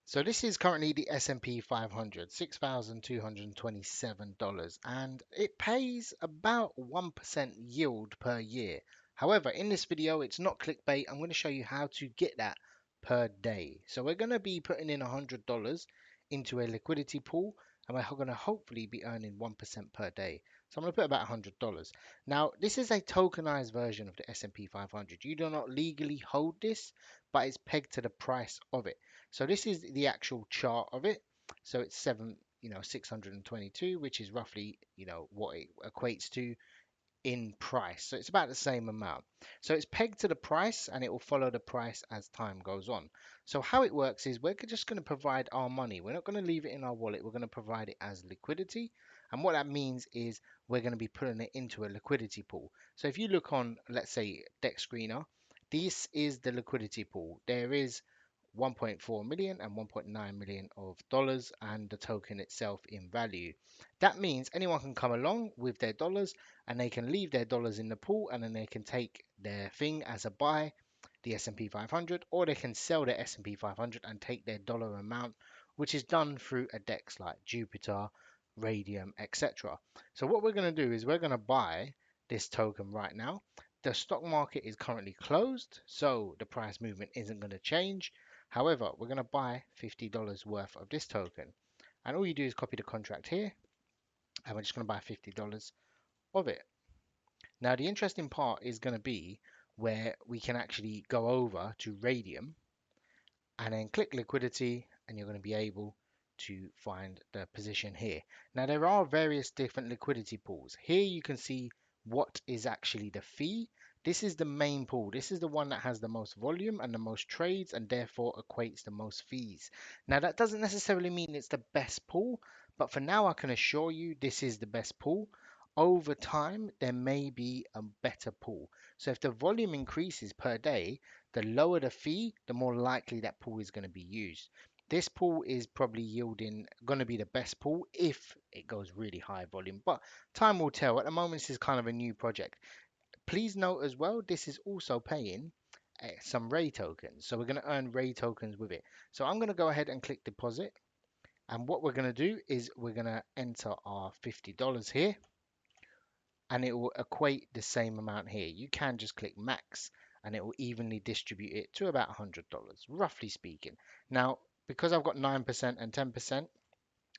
So this is currently the S&P 500, $6,227, and it pays about 1% yield per year. However, in this video, it's not clickbait. I'm going to show you how to get that per day. So we're going to be putting in $100 into a liquidity pool, and we're going to hopefully be earning 1% per day. So I'm going to put about $100. Now, this is a tokenized version of the S&P 500. You do not legally hold this, but it's pegged to the price of it. So this is the actual chart of it. So it's 622, which is roughly, what it equates to in price. So it's about the same amount. So it's pegged to the price and it will follow the price as time goes on. So how it works is we're just going to provide our money. We're not going to leave it in our wallet. We're going to provide it as liquidity. And what that means is we're going to be putting it into a liquidity pool. So if you look on, let's say, Deck Screener, this is the liquidity pool. There is 1.4 million and 1.9 million of dollars and the token itself in value. That means anyone can come along with their dollars and they can leave their dollars in the pool and then they can take their thing as a buy, the S&P 500, or they can sell the S&P 500 and take their dollar amount, which is done through a DEX like Jupiter, Radium, etc. So what we're going to do is we're going to buy this token right now. The stock market is currently closed, so the price movement isn't going to change. However, we're going to buy $50 worth of this token. And all you do is copy the contract here, and we're just going to buy $50 of it. Now, the interesting part is going to be where we can actually go over to Radium and then click liquidity, and you're going to be able to find the position here. Now, there are various different liquidity pools. Here you can see what is actually the fee. This is the main pool. This is the one that has the most volume and the most trades and therefore equates the most fees. Now, that doesn't necessarily mean it's the best pool, but for now, I can assure you this is the best pool. Over time, there may be a better pool. So if the volume increases per day, the lower the fee, the more likely that pool is going to be used. This pool is probably yielding going to be the best pool if it goes really high volume, but time will tell. At the moment, this is kind of a new project. Please note as well, this is also paying some Ray tokens. So we're going to earn Ray tokens with it. So I'm going to go ahead and click deposit. And what we're going to do is we're going to enter our $50 here and it will equate the same amount here. You can just click max and it will evenly distribute it to about $100, roughly speaking. Now, because I've got 9% and 10%,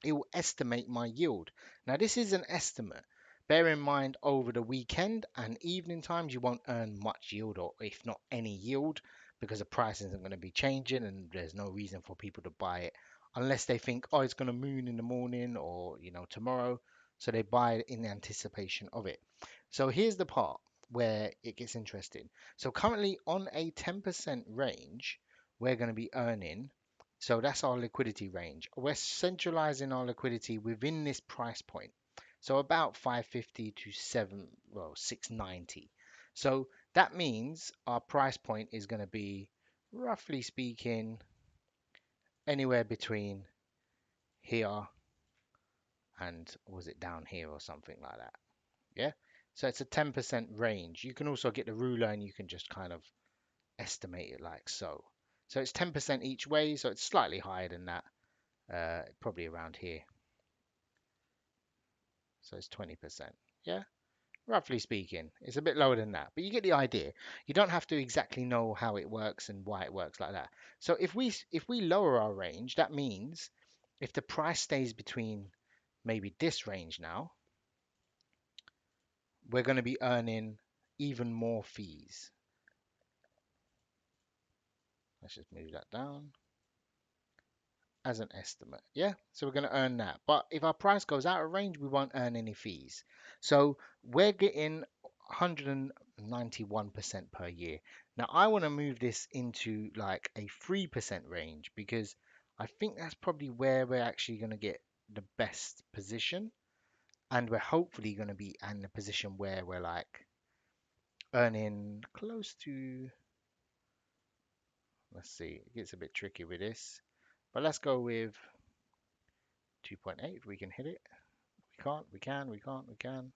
it will estimate my yield. Now, this is an estimate. Bear in mind, over the weekend and evening times, you won't earn much yield, or if not any yield, because the price isn't going to be changing and there's no reason for people to buy it unless they think, oh, it's going to moon in the morning or, tomorrow. So they buy it in anticipation of it. So here's the part where it gets interesting. So currently on a 10% range, we're going to be earning, so that's our liquidity range. We're centralizing our liquidity within this price point. So about 550 to 690. So that means our price point is going to be, roughly speaking, anywhere between here and was it down here or something like that. Yeah. So it's a 10% range. You can also get the ruler and you can just kind of estimate it like so. So it's 10% each way. So it's slightly higher than that. Probably around here. So it's 20%. Yeah. Roughly speaking, it's a bit lower than that, but you get the idea. You don't have to exactly know how it works and why it works like that. So if we lower our range, that means if the price stays between maybe this range now, we're going to be earning even more fees. Let's just move that down as an estimate. Yeah, so we're going to earn that. But if our price goes out of range, we won't earn any fees. So we're getting 191% per year. Now I want to move this into like a 3% range because I think that's probably where we're actually going to get the best position. And we're hopefully going to be in a position where we're like earning close to, let's see, it gets a bit tricky with this, but let's go with 2.8 if we can hit it. We can't, we can, we can't, we can.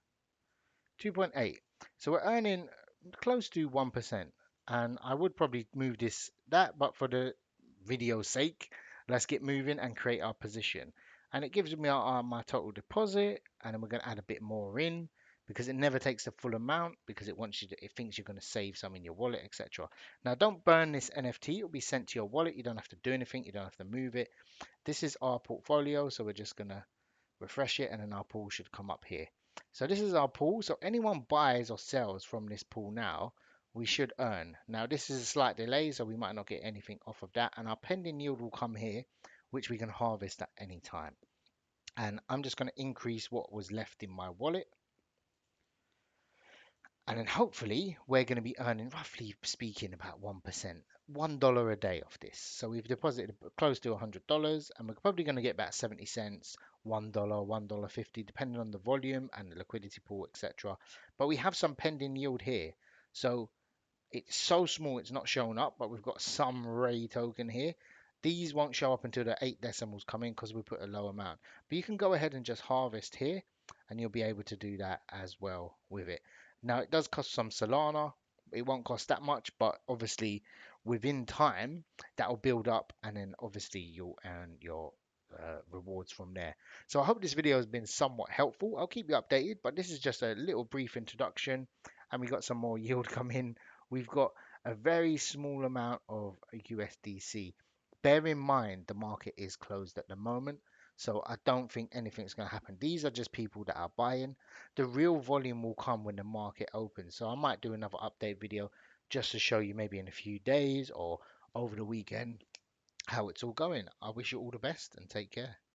2.8. So we're earning close to 1%. And I would probably move this, but for the video's sake, Let's get moving and create our position. And it gives me my total deposit, and then we're going to add a bit more in because it never takes the full amount because it wants you to, it thinks you're going to save some in your wallet, etc. Now, don't burn this NFT. It will be sent to your wallet. You don't have to do anything. You don't have to move it. This is our portfolio, so we're just going to refresh it, and then our pool should come up here. So this is our pool. So anyone buys or sells from this pool now, we should earn. Now this is a slight delay, so we might not get anything off of that, and our pending yield will come here, which we can harvest at any time. And I'm just going to increase what was left in my wallet, and then hopefully we're going to be earning, roughly speaking, about 1%, $1 a day off this. So we've deposited close to $100, and we're probably going to get about 70 cents, $1, $1.50, depending on the volume and the liquidity pool, etc. But we have some pending yield here. So it's so small it's not showing up, but we've got some Ray token here. These won't show up until the 8 decimals come in because we put a low amount. But you can go ahead and just harvest here, and you'll be able to do that as well with it. Now it does cost some Solana. It won't cost that much, but obviously within time that will build up, and then obviously you'll earn your rewards from there. So I hope this video has been somewhat helpful. I'll keep you updated, but this is just a little brief introduction, and we got some more yield coming. We've got a very small amount of USDC. Bear in mind the market is closed at the moment, so I don't think anything's going to happen. These are just people that are buying. The real volume will come when the market opens. So I might do another update video just to show you maybe in a few days or over the weekend how it's all going. I wish you all the best and take care.